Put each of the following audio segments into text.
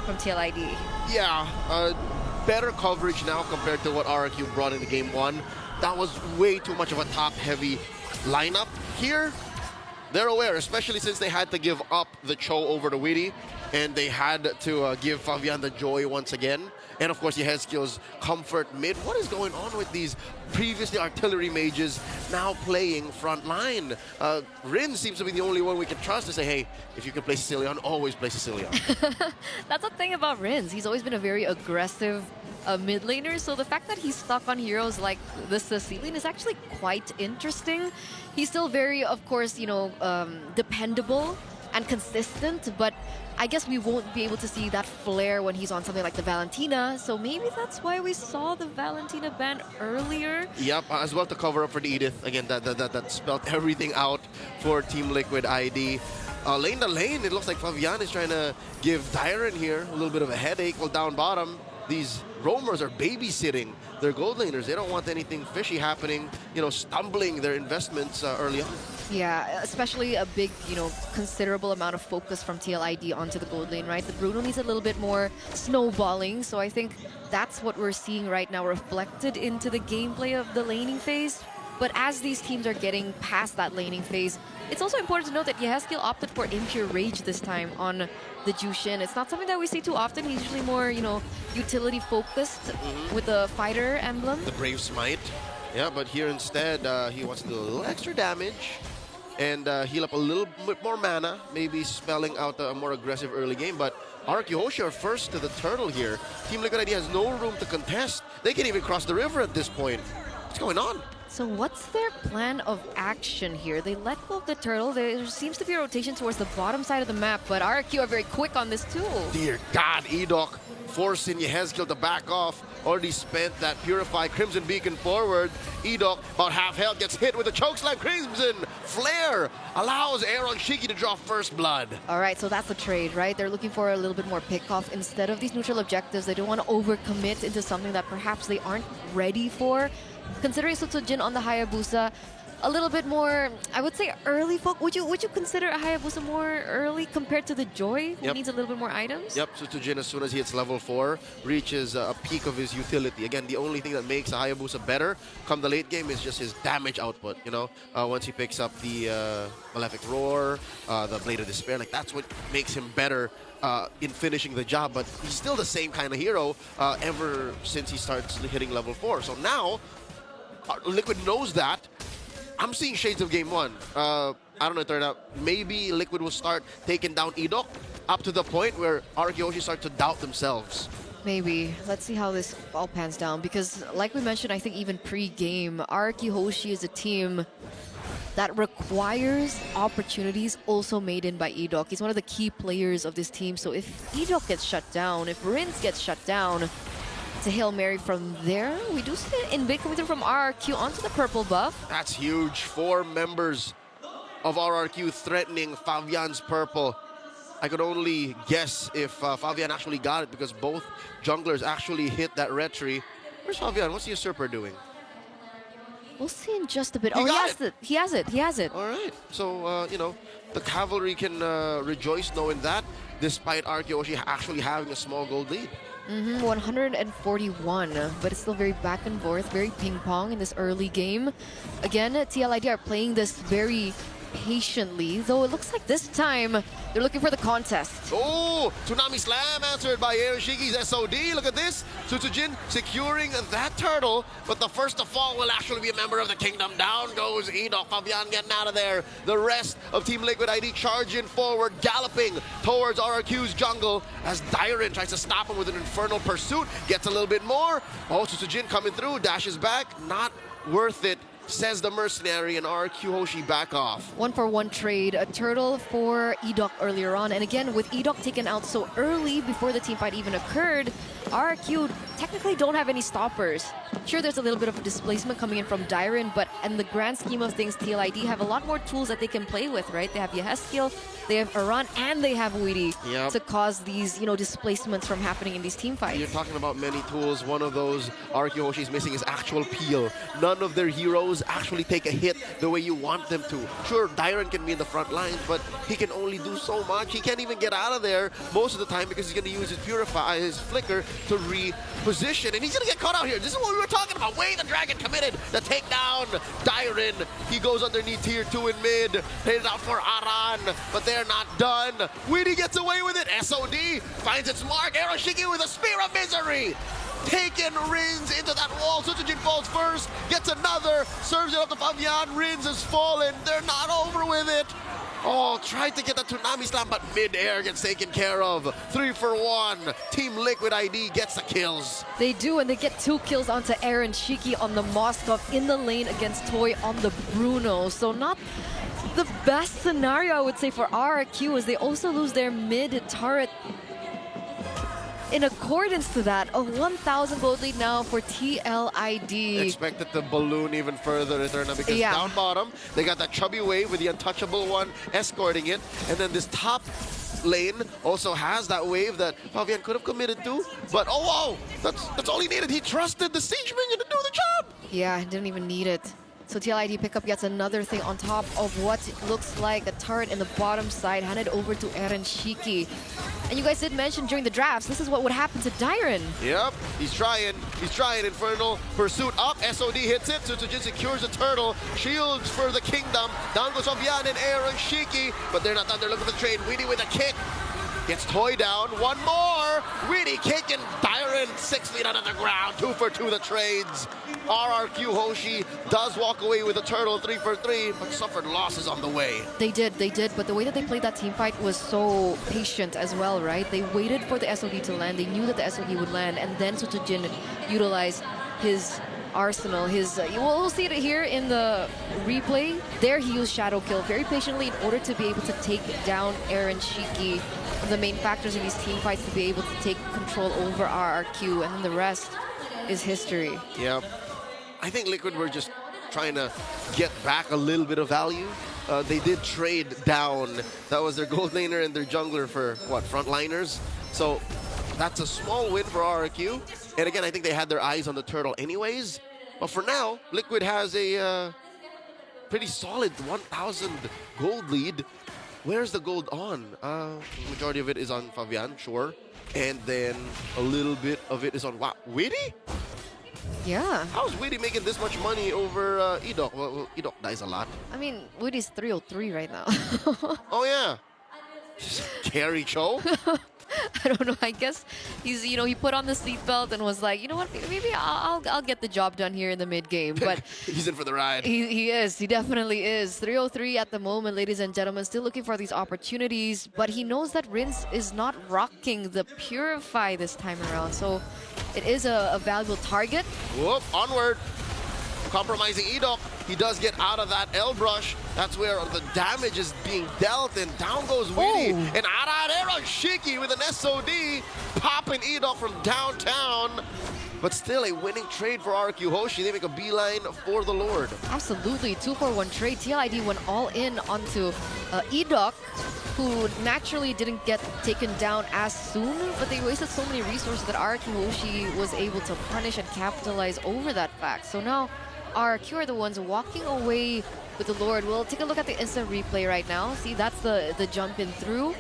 from TLID. Yeah, better coverage now compared to what RRQ brought into game one. That was way too much of a top-heavy lineup. Here, they're aware, especially since they had to give up the Cho over to Witty, and they had to give Fabian the joy once again. And of course, Yehezkiel's comfort mid. What is going on with these previously artillery mages now playing front line? Rin seems to be the only one we can trust to say, hey, if you can play Sicilian, always play Sicilian. That's the thing about Rins. He's always been a very aggressive mid laner, so the fact that he's stuck on heroes like the Sicilian is actually quite interesting. He's still very, of course, you know, dependable and consistent, but I guess we won't be able to see that flair when he's on something like the Valentina, so maybe that's why we saw the Valentina ban earlier. Yep, as well to cover up for the Edith. Again, that spelled everything out for Team Liquid ID. Lane to lane, it looks like Fabian is trying to give Dyron here a little bit of a headache. Well, down bottom, these roamers are babysitting their gold laners. They don't want anything fishy happening, you know, stumbling their investments early on. Yeah, especially a big, you know, considerable amount of focus from TLID onto the gold lane, right? The Bruno needs a little bit more snowballing, so I think that's what we're seeing right now reflected into the gameplay of the laning phase. But as these teams are getting past that laning phase, it's also important to note that Yehezkiel opted for Impure Rage this time on the Jushin. It's not something that we see too often. He's usually more, you know, utility focused with the fighter emblem. The Brave Smite. Yeah, but here instead, he wants to do a little extra damage and heal up a little bit more mana, maybe spelling out a more aggressive early game. But RRQ HOSHI are first to the turtle here. Team Liquid ID has no room to contest. They can't even cross the river at this point. What's going on? So what's their plan of action here? They let go of the turtle. There seems to be a rotation towards the bottom side of the map, but RRQ are very quick on this too. Dear God, Edok forcing Yehezkiel to back off. Already spent that Purify Crimson Beacon forward. Edok, about half health, gets hit with a chokeslam. Crimson Flare allows Aaron Shiki to draw first blood. All right, so that's the trade, right? They're looking for a little bit more pick-off instead of these neutral objectives. They don't want to overcommit into something that perhaps they aren't ready for. Considering Sutsujin on the Hayabusa, a little bit more, I would say, early folk. Would you consider a Hayabusa more early compared to the Joy, who needs a little bit more items? Yep, Sutsujin, as soon as he hits level 4, reaches a peak of his utility. Again, the only thing that makes a Hayabusa better come the late game is just his damage output, you know? Once he picks up the Malefic Roar, the Blade of Despair, like that's what makes him better in finishing the job. But he's still the same kind of hero ever since he starts hitting level 4. So now, Liquid knows that. I'm seeing shades of game one. I don't know, it turned out maybe Liquid will start taking down Edok up to the point where RRQ HOSHI start to doubt themselves. Maybe. Let's see how this all pans down, because like we mentioned, I think even pre-game, RRQ HOSHI is a team that requires opportunities also made in by Edok. He's one of the key players of this team, so if Edok gets shut down, if Rins gets shut down, it's a Hail Mary from there. We do see an invade coming through from RRQ onto the purple buff. That's huge. 4 members of RRQ threatening Fabian's purple. I could only guess if Fabian actually got it because both junglers actually hit that retry. Where's Fabian? What's the usurper doing? We'll see in just a bit. He oh, got it. He has it. He has it. All right. So, you know, the cavalry can rejoice knowing that, despite RRQ HOSHI actually having a small gold lead. 141, but it's still very back and forth, very ping-pong in this early game. Again, TLID are playing this very patiently, though it looks like this time they're looking for the contest. Oh, Tsunami Slam answered by Aaron Shiki's SOD. Look at this. Sutsujin securing that turtle, but the first to fall will actually be a member of the kingdom. Down goes Edok. Fabian getting out of there. The rest of Team Liquid ID charging forward, galloping towards RRQ's jungle as Dyron tries to stop him with an infernal pursuit. Gets a little bit more. Oh, Sutsujin coming through, dashes back. Not worth it, says the mercenary, and RRQ HOSHI back off. 1-for-1 trade, a turtle for Edok earlier on. And again, with Edok taken out so early before the team fight even occurred, RRQ technically don't have any stoppers. Sure, there's a little bit of a displacement coming in from Dyron, but in the grand scheme of things, TLID have a lot more tools that they can play with, right? They have Yeheskiel, they have Aran, and they have Weedy to cause these, displacements from happening in these team fights. You're talking about many tools. One of those RRQ HOSHI is missing is actual peel. None of their heroes actually take a hit the way you want them to. Sure, Dyron can be in the front lines, but he can only do so much. He can't even get out of there most of the time because he's going to use his Purify, his Flicker to reposition, and he's going to get caught out here. This is what we were talking about. Way the Dragon committed the takedown. Dyron, he goes underneath tier 2 in mid, headed out for Aran, but they're not done. Weedy gets away with it. SOD finds its mark. Aroshiki with a Spear of Misery. Taken Rins into that wall. Sutsujin falls first, gets another, serves it up to Fabian. Rins has fallen. They're not over with it. Oh, tried to get the Tsunami Slam, but mid-air gets taken care of. 3 for 1. Team Liquid ID gets the kills. They do, and they get 2 kills onto Aaron Shiki on the Moskov in the lane against Toy on the Bruno. So not the best scenario, I would say, for RRQ, as they also lose their mid turret. In accordance to that, a 1,000 gold lead now for TLID. Expected to balloon even further, Eterna, because down bottom, they got that chubby wave with the untouchable one escorting it. And then this top lane also has that wave that Fabian could have committed to. But oh, wow, that's all he needed. He trusted the Siege Minion to do the job. Yeah, didn't even need it. So TLID pick up yet another thing on top of what looks like a turret in the bottom side, handed over to Eren Shiki. And you guys did mention during the drafts, this is what would happen to Dyron. Yep, he's trying. Infernal Pursuit up, SOD hits it, Sutsujin secures the turtle, shields for the kingdom. Down goes Fabian and Eren Shiki, but they're not done, they're looking for the trade. Weedy with a kick. Gets Toy down, one more! Weedy kicking Dyron 6 feet under the ground. 2 for 2 the trades. RRQ HOSHI does walk away with a turtle 3 for 3, but suffered losses on the way. They did, but the way that they played that team fight was so patient as well, right? They waited for the SOD to land, they knew that the SOD would land, and then Sutsujin utilized his arsenal, we'll see it here in the replay. There he used Shadow Kill very patiently in order to be able to take down Eren Shiki, the main factors in these team fights, to be able to take control over RRQ, and then the rest is history. Yeah, I think Liquid were just trying to get back a little bit of value. They did trade down. That was their gold laner and their jungler for, what, frontliners? So that's a small win for RRQ. And again, I think they had their eyes on the turtle anyways. But for now, Liquid has a pretty solid 1,000 gold lead. Where's the gold on? The majority of it is on Fabian, sure. And then a little bit of it is on, wow, Weedy? Yeah. How's Weedy making this much money over Edok? Well, Edok dies a lot. I mean, Woody's 303 right now. Oh, yeah. Carry Cho? I don't know. I guess he's, he put on the seatbelt and was like, you know what, maybe I'll get the job done here in the mid game. But he's in for the ride. He is. He definitely is. 303 at the moment, ladies and gentlemen. Still looking for these opportunities, but he knows that Rins is not rocking the Purify this time around, so it is a valuable target. Whoop! Onward. Compromising Edok. He does get out of that L brush. That's where the damage is being dealt, and down goes Weedy. And Eren Shiki with an SOD, popping Edok from downtown. But still a winning trade for RRQ HOSHI. They make a beeline for the Lord. Absolutely, 2-for-1 trade. TLID went all in onto Edok, who naturally didn't get taken down as soon, but they wasted so many resources that RRQ HOSHI was able to punish and capitalize over that fact. So now RRQ are the ones walking away with the Lord. We'll take a look at the instant replay right now. See, that's the jump in through.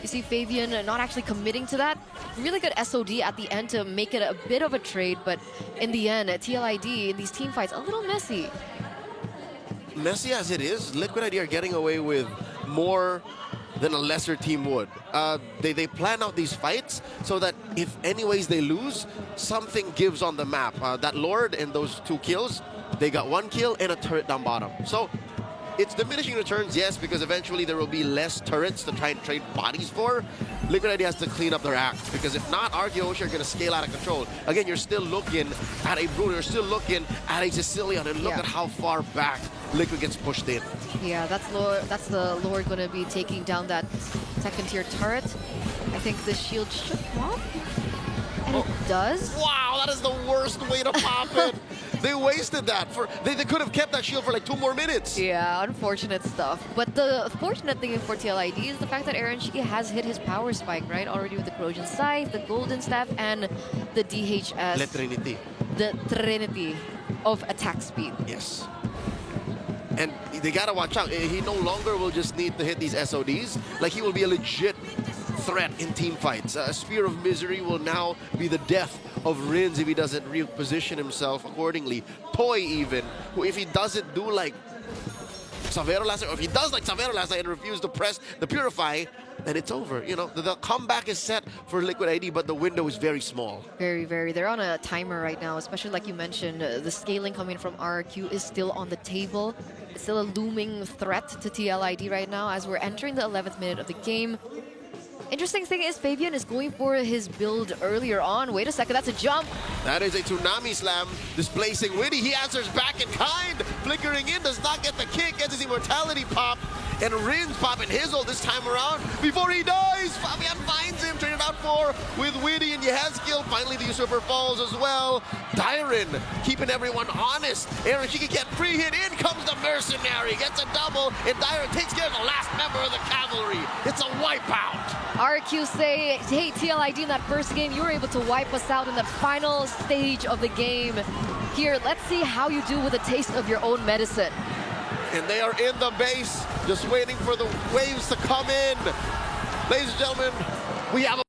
You see Fabian not actually committing to that. Really good SOD at the end to make it a bit of a trade, but in the end, TLID in these team fights, a little messy. Messy as it is, Liquid ID are getting away with more than a lesser team would. They plan out these fights so that if anyways they lose, something gives on the map. That Lord and those 2 kills, they got 1 kill and a turret down bottom. So it's diminishing returns, yes, because eventually there will be less turrets to try and trade bodies for. Liquid ID has to clean up their act, because if not, RRQ HOSHI are going to scale out of control. Again, you're still looking at a Bruno, you're still looking at a Sicilian, and look at how far back Liquid gets pushed in. Yeah, that's the Lord going to be taking down that second tier turret. I think the shield should pop. And it does. Wow, that is the worst way to pop it. They wasted that. They could have kept that shield for like 2 more minutes. Yeah, unfortunate stuff. But the fortunate thing for TLID is the fact that RNG has hit his power spike, right? Already with the Trojan Scythe, the Golden Staff, and the DHS. Le Trinity. The Trinity of attack speed. Yes. And they gotta watch out. He no longer will just need to hit these SODs. Like, he will be a legit threat in team fights. Sphere of Misery will now be the death of Rins if he doesn't reposition himself accordingly. Toy even, who if he doesn't do like Savero last night, or if he does like Savero last night and refuse to press the Purify, then it's over. You know, the comeback is set for Liquid ID, but the window is very small. Very, very. They're on a timer right now, especially like you mentioned. The scaling coming from RRQ is still on the table. It's still a looming threat to TLID right now as we're entering the 11th minute of the game. Interesting thing is Fabian is going for his build earlier on. Wait a second, that's a jump. That is a Tsunami Slam displacing Witty. He answers back in kind. Flickering in, does not get the kick, gets his Immortality pop. And Rins popping his ult this time around before he dies. Fabian finds him, traded out for with Witty and Yehezkiel. Finally, the Usurper falls as well. Dyron keeping everyone honest. Aaron, she can get free hit. In comes the Mercenary, gets a double, and Dyron takes care of the last member of the Cavalry. It's a wipeout. RQ say, hey, TLID in that first game, you were able to wipe us out in the final stage of the game. Here, let's see how you do with a taste of your own medicine. And they are in the base, just waiting for the waves to come in. Ladies and gentlemen, we have a